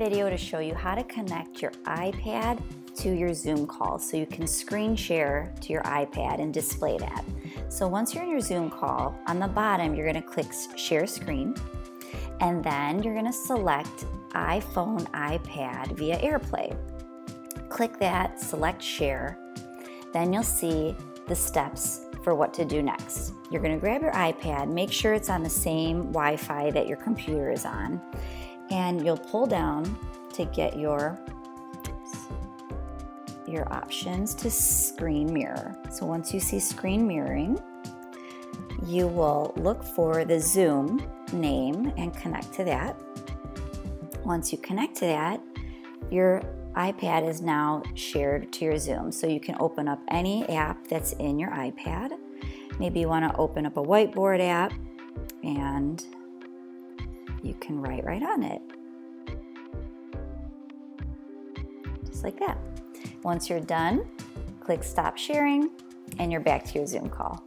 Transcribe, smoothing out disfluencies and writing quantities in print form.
video to show you how to connect your iPad to your Zoom call so you can screen share to your iPad and display that. So once you're in your Zoom call, on the bottom you're going to click Share Screen, and then you're going to select iPhone, iPad via AirPlay. Click that, select Share, then you'll see the steps for what to do next. You're going to grab your iPad, make sure it's on the same Wi-Fi that your computer is on, and you'll pull down to get your options to screen mirror. So once you see screen mirroring, you will look for the Zoom name and connect to that. Once you connect to that, your iPad is now shared to your Zoom. So you can open up any app that's in your iPad. Maybe you want to open up a whiteboard app and you can write right on it. Just like that. Once you're done, click Stop Sharing and you're back to your Zoom call.